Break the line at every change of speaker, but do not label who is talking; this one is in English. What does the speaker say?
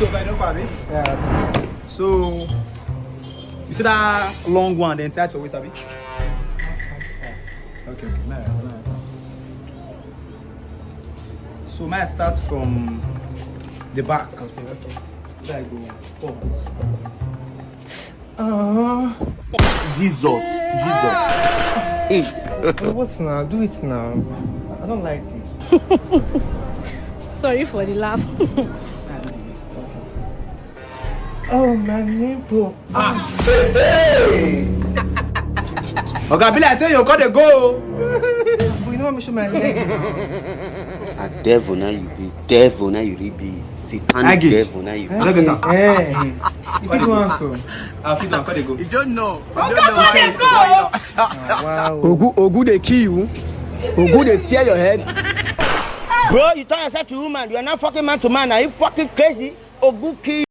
So, by the way,
Yeah.
so you see that long one, the entire waist, Abi? Okay, nice. So, may I start from the back? Okay. There I go. Forward.
Jesus.
What's now? Do it now. I don't like this.
Sorry for the laugh.
Oh, my nipple.
Okay, be like say you got to go.
But you know what? Me show my leg.
A devil now you be. Devil now you be. Satanic devil now you be.
Look at that.
If you want so.
I'll fit on. Where they go?
You don't know.
Wow.
Ogu they kill you. Ogu they tear your head.
Bro, you turn yourself to woman. You are not fucking man to man. Are you fucking crazy? Ogu kill you.